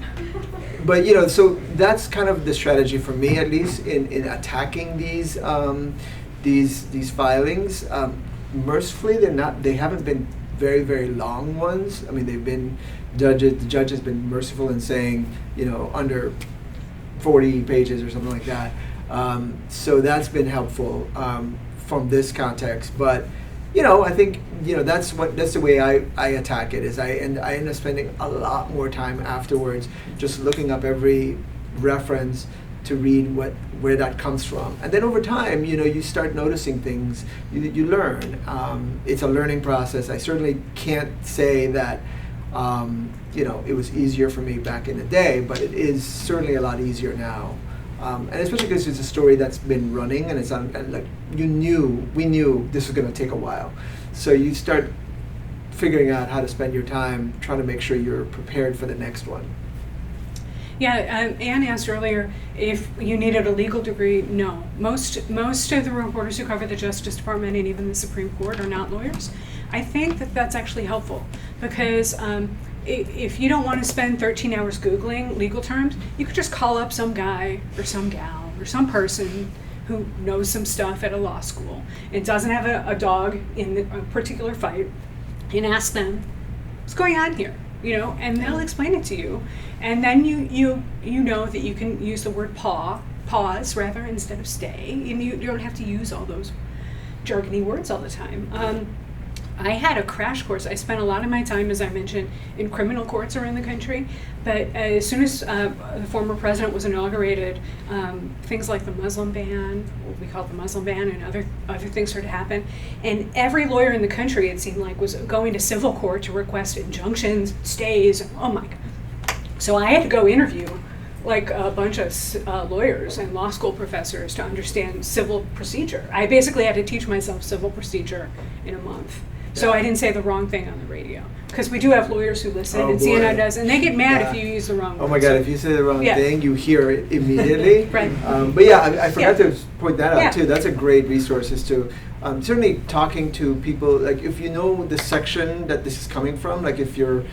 so that's kind of the strategy for me, at least in attacking these filings. Mercifully, they haven't been very, very long ones. The judge has been merciful in saying, under 40 pages or something like that. So that's been helpful from this context. But, I think, that's the way I attack it, is I end up spending a lot more time afterwards just looking up every reference to read where that comes from. And then over time, you start noticing things, you learn. It's a learning process. I certainly can't say that, it was easier for me back in the day, but it is certainly a lot easier now. And especially because it's a story that's been running and it's we knew this was going to take a while. So you start figuring out how to spend your time trying to make sure you're prepared for the next one. Yeah, Anne asked earlier if you needed a legal degree. No, most of the reporters who cover the Justice Department and even the Supreme Court are not lawyers. I think that's actually helpful because if you don't want to spend 13 hours Googling legal terms, you could just call up some guy or some gal or some person who knows some stuff at a law school and doesn't have a dog in a particular fight and ask them, what's going on here? And they'll explain it to you. And then you know that you can use the word pause rather instead of stay, and you don't have to use all those jargony words all the time. I had a crash course. I spent a lot of my time, as I mentioned, in criminal courts around the country. But as soon as the former president was inaugurated, things like the Muslim ban, what we call the Muslim ban, and other things started to happen. And every lawyer in the country, it seemed like, was going to civil court to request injunctions, stays. Oh my God. So I had to go interview a bunch of lawyers and law school professors to understand civil procedure. I basically had to teach myself civil procedure in a month. So I didn't say the wrong thing on the radio. Because we do have lawyers who listen, and CNN does, and they get mad if you use the wrong word. Oh my God, if you say the wrong thing, you hear it immediately. Right. But I forgot to point that out too. That's a great resource, is to certainly talking to people, if you know the section that this is coming from, if you're,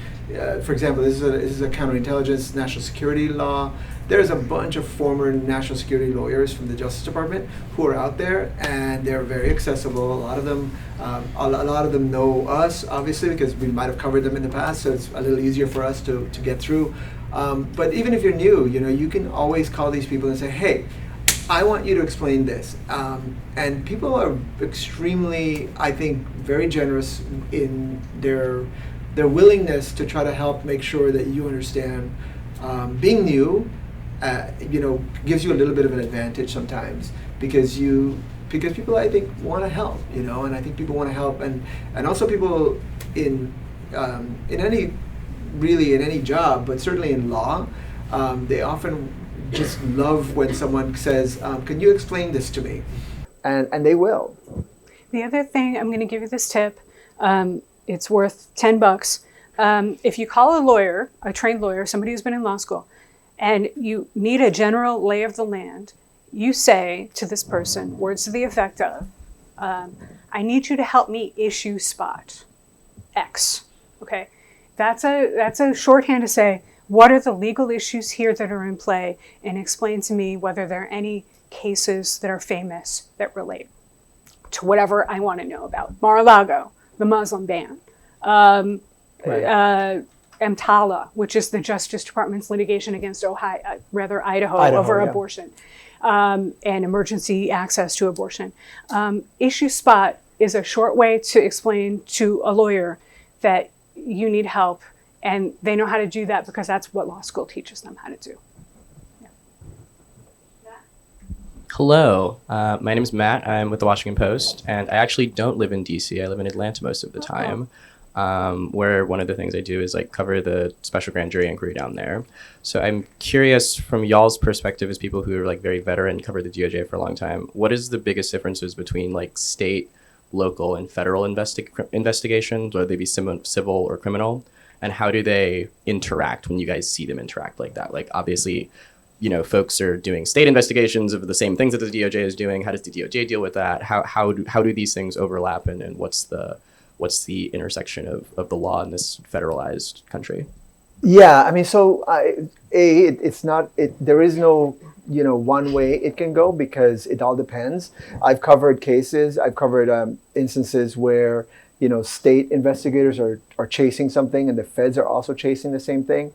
for example, this is a counterintelligence, national security law. There's a bunch of former national security lawyers from the Justice Department who are out there, and they're very accessible. A lot of them know us, obviously, because we might have covered them in the past, so it's a little easier for us to get through. But even if you're new, you can always call these people and say, hey, I want you to explain this. And people are extremely, I think, very generous in their willingness to try to help make sure that you understand. Being new, gives you a little bit of an advantage sometimes because people, I think, want to help, and I think people want to help, and also people in any job, but certainly in law, they often just love when someone says, can you explain this to me? And they will. The other thing, I'm going to give you this tip. It's worth $10. If you call a lawyer, a trained lawyer, somebody who's been in law school, and you need a general lay of the land, you say to this person, words to the effect of, I need you to help me issue spot X. Okay, that's a shorthand to say, what are the legal issues here that are in play, and explain to me whether there are any cases that are famous that relate to whatever I want to know about. Mar-a-Lago, the Muslim ban. EMTALA, which is the Justice Department's litigation against Idaho over abortion, and emergency access to abortion. Issue spot is a short way to explain to a lawyer that you need help, and they know how to do that because that's what law school teaches them how to do. Hello, my name is Matt. I'm with the Washington Post, and I actually don't live in DC. I live in Atlanta most of the time, where one of the things I do is like cover the special grand jury inquiry down there. So I'm curious from y'all's perspective as people who are like very veteran, cover the DOJ for a long time, what is the biggest differences between like state, local, and federal investigations, whether they be civil or criminal, and how do they interact when you guys see them interact like that? Like obviously, you know, folks are doing state investigations of the same things that the DOJ is doing. How does the DOJ deal with that? How do these things overlap, and what's the intersection of the law in this federalized country? Yeah, I mean, so there is no, you know, one way it can go because it all depends. I've covered instances where, you know, state investigators are chasing something and the feds are also chasing the same thing.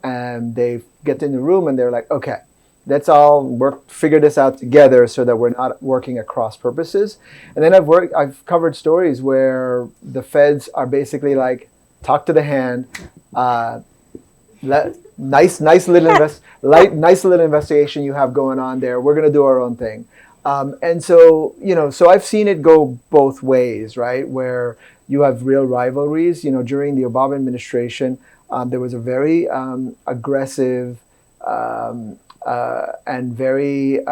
And they get in the room and they're like, okay, let's all figure this out together so that we're not working at cross purposes. And then I've covered stories where the feds are basically like, talk to the hand, nice little investigation you have going on there. We're gonna do our own thing. And so, you know, so I've seen it go both ways, right? Where you have real rivalries. You know, during the Obama administration, there was a very aggressive and very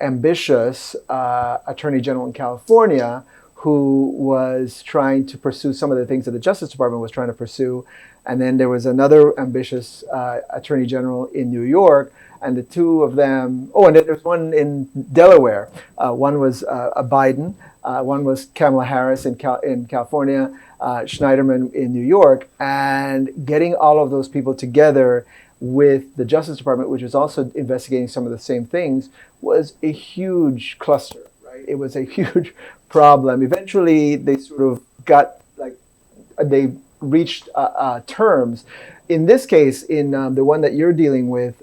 ambitious Attorney General in California who was trying to pursue some of the things that the Justice Department was trying to pursue. And then there was another ambitious Attorney General in New York, and the two of them, and then there's one in Delaware. One was Biden, one was Kamala Harris in California, Schneiderman in New York, and getting all of those people together with the Justice Department, which was also investigating some of the same things, was a huge cluster, right? It was a huge problem. Eventually, they sort of they reached terms. In this case, in the one that you're dealing with,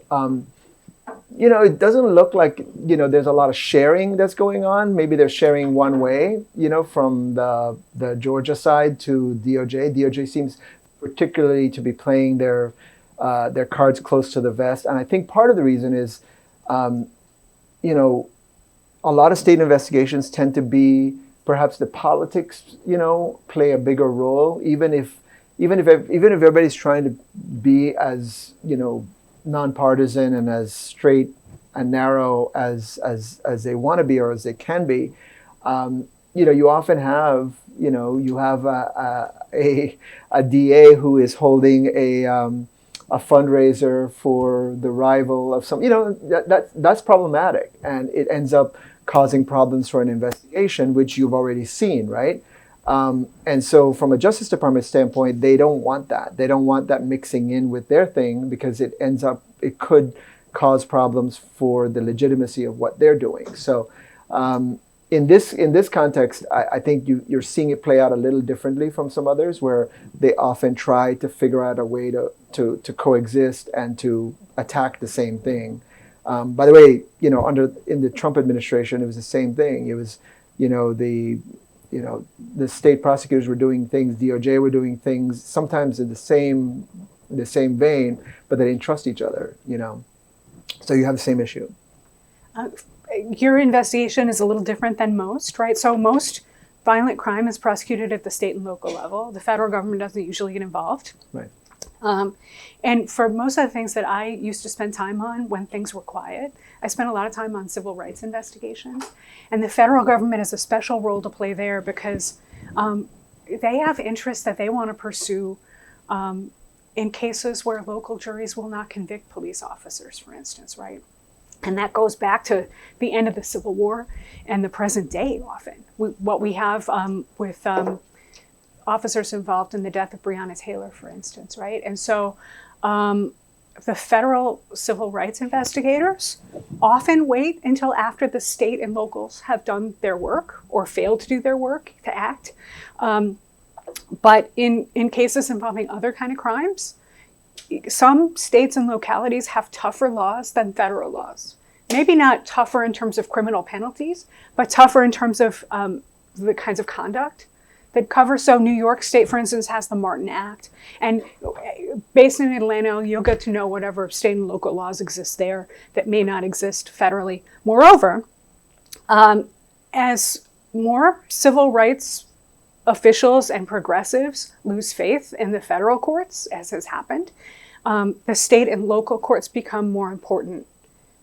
you know, it doesn't look like, you know, there's a lot of sharing that's going on. Maybe they're sharing one way, you know, from the Georgia side to DOJ. DOJ seems particularly to be playing their cards close to the vest. And I think part of the reason is, you know, a lot of state investigations tend to be perhaps the politics, you know, play a bigger role, even if everybody's trying to be as, you know, nonpartisan and as straight and narrow as they want to be or as they can be. You know, you often have, you know, you have a DA who is holding a fundraiser for the rival of some, you know, that's problematic, and it ends up causing problems for an investigation, which you've already seen, right? And so from a Justice Department standpoint, they don't want that. They don't want that mixing in with their thing because it could cause problems for the legitimacy of what they're doing. So in this context, I think you're seeing it play out a little differently from some others where they often try to figure out a way to coexist and to attack the same thing. By the way, you know, in the Trump administration, it was the same thing. It was, you know, the state prosecutors were doing things, DOJ were doing things, sometimes in the same vein, but they didn't trust each other, you know. So you have the same issue. Your investigation is a little different than most, right? So most violent crime is prosecuted at the state and local level. The federal government doesn't usually get involved. Right. And for most of the things that I used to spend time on when things were quiet, I spent a lot of time on civil rights investigations. And the federal government has a special role to play there because they have interests that they want to pursue in cases where local juries will not convict police officers, for instance, right? And that goes back to the end of the Civil War and the present day often. What we have with officers involved in the death of Breonna Taylor, for instance, right? And so the federal civil rights investigators often wait until after the state and locals have done their work or failed to do their work to act. But in cases involving other kind of crimes, some states and localities have tougher laws than federal laws. maybe not tougher in terms of criminal penalties, but tougher in terms of the kinds of conduct that cover. So New York State, for instance, has the Martin Act. And based in Atlanta, you'll get to know whatever state and local laws exist there that may not exist federally. Moreover, as more civil rights officials and progressives lose faith in the federal courts, as has happened, the state and local courts become more important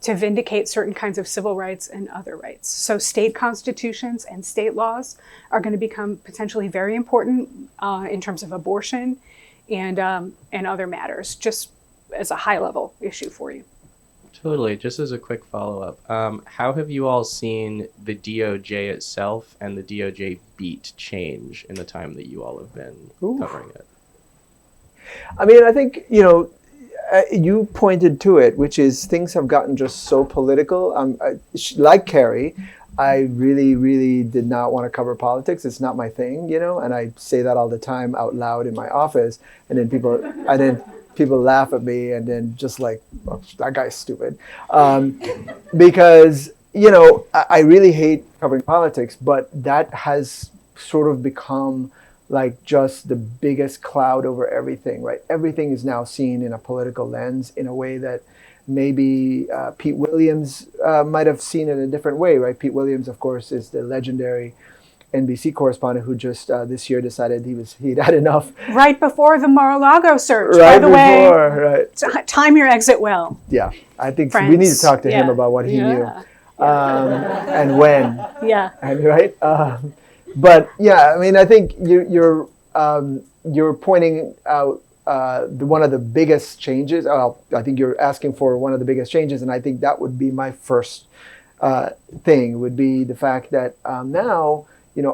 to vindicate certain kinds of civil rights and other rights. So state constitutions and state laws are going to become potentially very important in terms of abortion and other matters, just as a high-level issue for you. Totally. Just as a quick follow-up, how have you all seen the DOJ itself and the DOJ beat change in the time that you all have been covering it? I mean, I think, you pointed to it, which is things have gotten just so political. Like Carrie, I really, really did not want to cover politics. It's not my thing, and I say that all the time out loud in my office. And then people laugh at me and then just like, oh, that guy's stupid. Because, I really hate covering politics, but that has sort of become like just the biggest cloud over everything, right? Everything is now seen in a political lens in a way that maybe Pete Williams might have seen it a different way, right? Pete Williams, of course, is the legendary NBC correspondent who just this year decided he'd had enough. Right before the Mar-a-Lago search, right by the before, way. Right. Time your exit well. Yeah, I think Friends. we need to talk to him about what he knew and when. Yeah. And right. But yeah, I mean, I think you're pointing out one of the biggest changes. I think you're asking for one of the biggest changes, and I think that would be my first thing. Would be the fact that now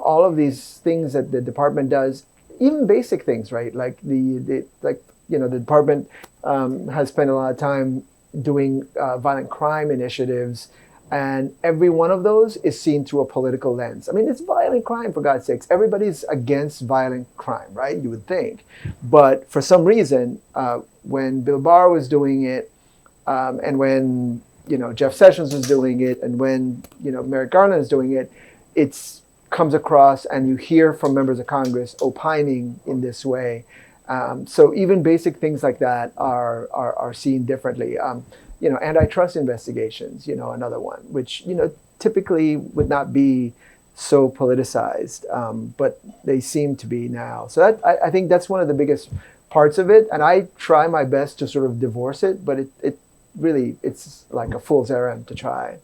all of these things that the department does, even basic things, right? Like the department has spent a lot of time doing violent crime initiatives. And every one of those is seen through a political lens. I mean, it's violent crime, for God's sakes. Everybody's against violent crime, right? You would think. But for some reason, when Bill Barr was doing it, and when Jeff Sessions was doing it, and when Merrick Garland is doing it, it comes across, and you hear from members of Congress opining in this way. So even basic things like that are seen differently. Antitrust investigations, another one, which, typically would not be so politicized, but they seem to be now. So I think that's one of the biggest parts of it. And I try my best to sort of divorce it, but it's like a fool's errand to try.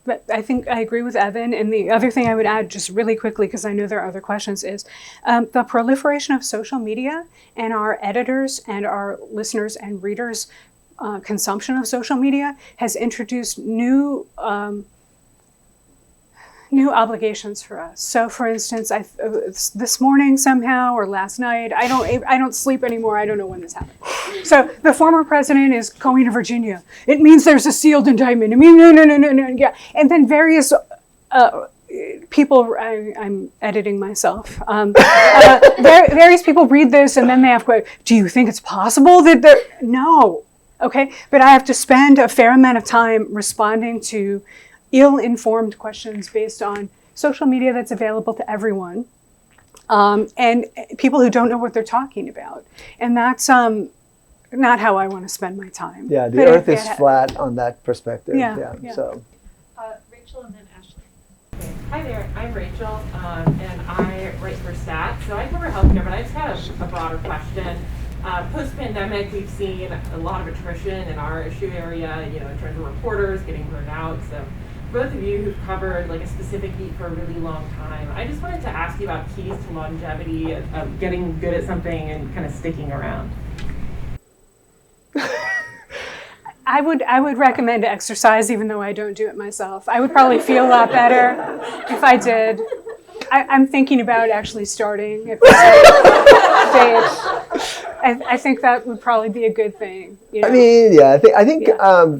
But I think I agree with Evan. And the other thing I would add just really quickly, because I know there are other questions, is the proliferation of social media and our editors and our listeners and readers' consumption of social media has introduced new obligations for us. So, for instance, this morning somehow or last night, I don't sleep anymore. I don't know when this happened. So the former president is going to Virginia. It means there's a sealed indictment. I mean, no, yeah. And then various people, I'm editing myself. Various people read this and then they have, do you think it's possible that no. Okay, but I have to spend a fair amount of time responding to ill-informed questions based on social media that's available to everyone, and people who don't know what they're talking about. And that's not how I want to spend my time. Yeah, the earth is flat on that perspective. Yeah. So. Rachel and then Ashley. Okay. Hi there, I'm Rachel, and I write for Stat. So I cover healthcare, but I just had a broader question. Post-pandemic, we've seen a lot of attrition in our issue area, in terms of reporters getting burned out. So both of you who've covered like a specific beat for a really long time, I just wanted to ask you about keys to longevity of getting good at something and kind of sticking around. I would recommend exercise, even though I don't do it myself. I would probably feel a lot better if I did. I'm thinking about actually starting at this stage. I think that would probably be a good thing. I mean, yeah, I think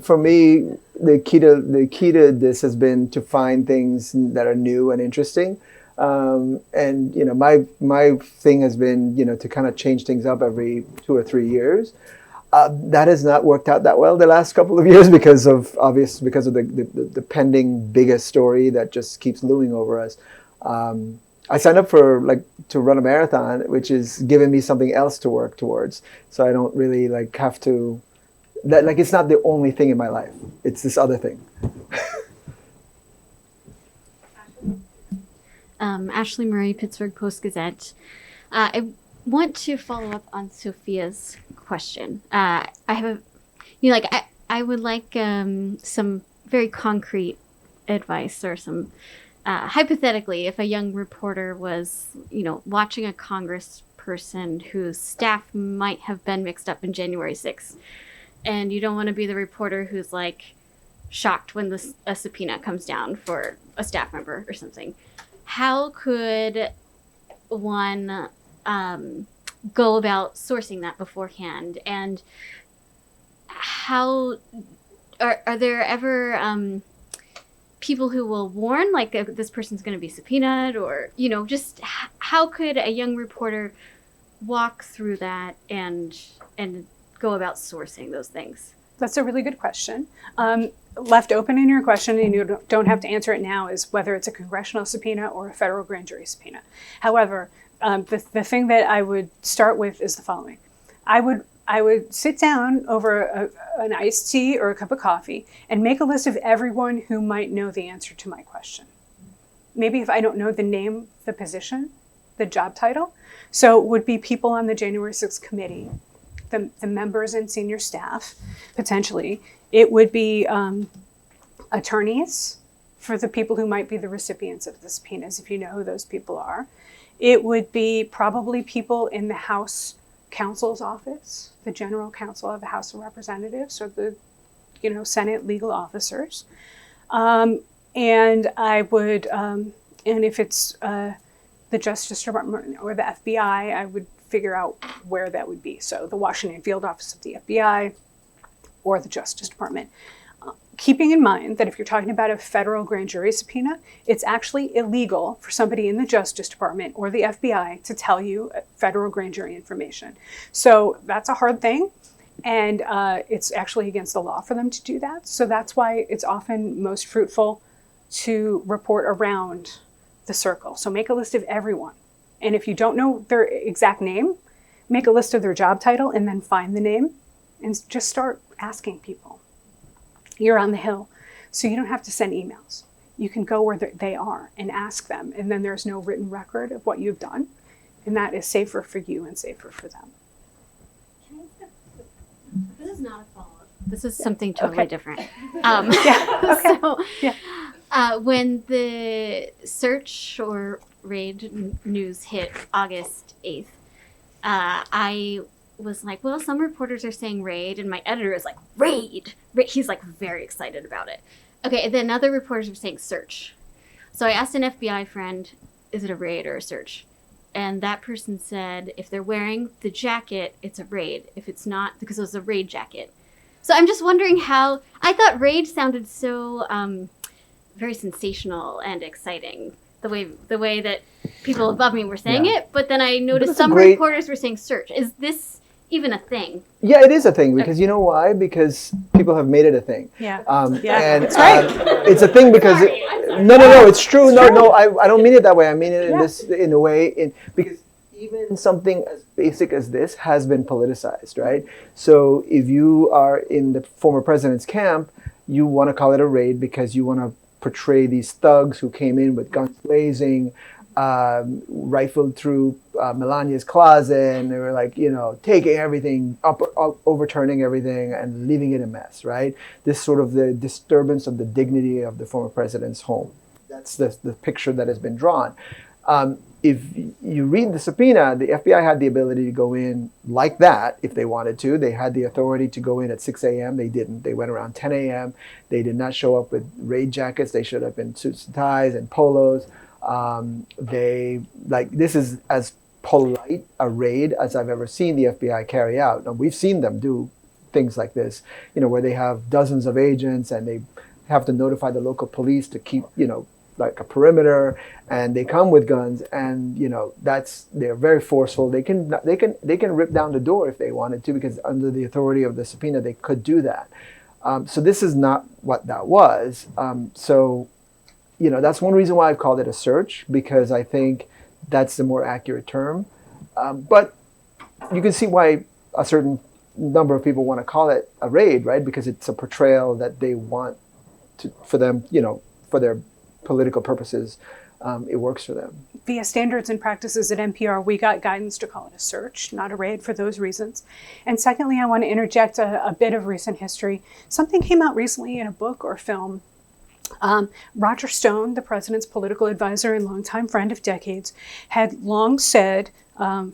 for me, the key to this has been to find things that are new and interesting. And my thing has been to kind of change things up every 2 or 3 years. That has not worked out that well the last couple of years because of the pending biggest story that just keeps looming over us. I signed up to run a marathon, which is giving me something else to work towards. So I don't really have to. It's not the only thing in my life. It's this other thing. Ashley Murray, Pittsburgh Post-Gazette. I want to follow up on Sophia's question. I have I would like some very concrete advice or some, hypothetically, if a young reporter was, watching a congressperson whose staff might have been mixed up in January 6th, and you don't want to be the reporter who's shocked when a subpoena comes down for a staff member or something. How could one go about sourcing that beforehand? And how are there ever people who will warn this person's going to be subpoenaed, or just how could a young reporter walk through that and go about sourcing those things? That's a really good question. Left open in your question, and you don't have to answer it now, is whether it's a congressional subpoena or a federal grand jury subpoena. However, the thing that I would start with is the following. I would sit down over an iced tea or a cup of coffee and make a list of everyone who might know the answer to my question. Maybe if I don't know the name, the position, the job title. So it would be people on the January 6th committee, the members and senior staff, potentially. It would be attorneys for the people who might be the recipients of the subpoenas, if you know who those people are. It would be probably people in the House Counsel's office, the General Counsel of the House of Representatives, or the Senate legal officers. And I would, and if it's the Justice Department or the FBI, I would figure out where that would be. So the Washington Field Office of the FBI or the Justice Department. Keeping in mind that if you're talking about a federal grand jury subpoena, it's actually illegal for somebody in the Justice Department or the FBI to tell you federal grand jury information. So that's a hard thing, and it's actually against the law for them to do that. So that's why it's often most fruitful to report around the circle. So make a list of everyone. And if you don't know their exact name, make a list of their job title and then find the name and just start asking people. You're on the Hill, so you don't have to send emails. You can go where they are and ask them, and then there's no written record of what you've done, and that is safer for you and safer for them. This is not a follow-up. This is something totally different. When the search or raid news hit August 8th, I was like, well, some reporters are saying raid, and my editor is like, raid. He's very excited about it. Okay, and then other reporters were saying search. So I asked an FBI friend, is it a raid or a search? And that person said, if they're wearing the jacket, it's a raid. If it's not, because it was a raid jacket. So I'm just wondering how, I thought raid sounded so very sensational and exciting, the way that people above me were saying it, but then I noticed some reporters were saying search. Is this even a thing? Yeah, it is a thing, because you know why? Because people have made it a thing. Yeah. And that's right. It's a thing because no, it's true. No, I don't mean it that way. I mean it in a way because even something as basic as this has been politicized, right? So if you are in the former president's camp, you want to call it a raid because you want to portray these thugs who came in with guns blazing, rifled through Melania's closet, and they were taking everything up, overturning everything and leaving it a mess, right? This sort of the disturbance of the dignity of the former president's home. That's the picture that has been drawn. If you read the subpoena, the FBI had the ability to go in like that if they wanted to. They had the authority to go in at 6 a.m. They didn't. They went around 10 a.m. They did not show up with raid jackets. They showed up in suits and ties and polos. This is as polite a raid as I've ever seen the FBI carry out. Now, we've seen them do things like this, where they have dozens of agents and they have to notify the local police to keep, like a perimeter, and they come with guns, and they're very forceful. They can rip down the door if they wanted to, because under the authority of the subpoena they could do that. So this is not what that was. So that's one reason why I've called it a search, because I think that's the more accurate term. But you can see why a certain number of people want to call it a raid, right? Because it's a portrayal that they want for them, for their political purposes. It works for them. Via standards and practices at NPR, we got guidance to call it a search, not a raid, for those reasons. And secondly, I want to interject a bit of recent history. Something came out recently in a book or film. Roger Stone, the president's political advisor and longtime friend of decades, had long said,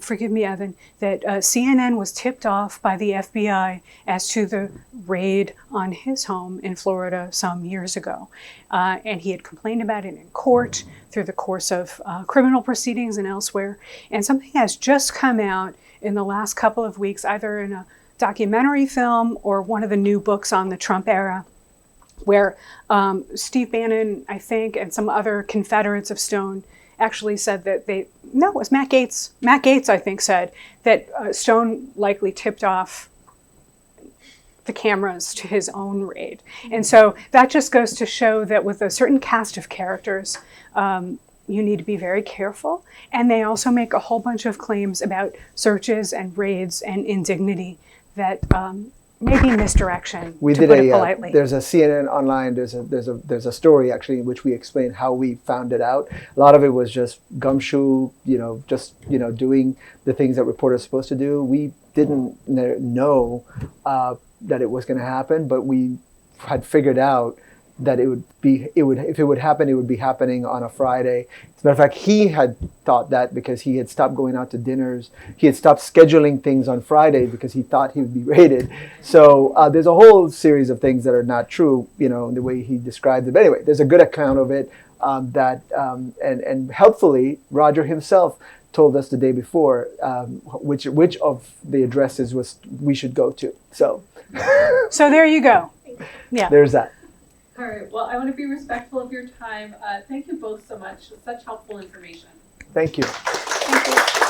forgive me, Evan, that CNN was tipped off by the FBI as to the raid on his home in Florida some years ago. And he had complained about it in court through the course of criminal proceedings and elsewhere. And something has just come out in the last couple of weeks, either in a documentary film or one of the new books on the Trump era, where Steve Bannon, I think, and some other Confederates of Stone actually said that it was Matt Gaetz. Matt Gaetz, I think, said that Stone likely tipped off the cameras to his own raid. And so that just goes to show that with a certain cast of characters, you need to be very careful. And they also make a whole bunch of claims about searches and raids and indignity that maybe misdirection, to put it politely. There's a CNN online, there's a story actually in which we explain how we found it out. A lot of it was just gumshoe, doing the things that reporters are supposed to do. We didn't know that it was going to happen, but we had figured out that if it would happen, it would be happening on a Friday. As a matter of fact, he had thought that because he had stopped going out to dinners. He had stopped scheduling things on Friday because he thought he would be raided. So there's a whole series of things that are not true, in the way he described it. But anyway, there's a good account of it and helpfully, Roger himself told us the day before which of the addresses we should go to. So there you go. Yeah. There's that. All right. Well, I want to be respectful of your time. Thank you both so much. Such helpful information. Thank you. Thank you.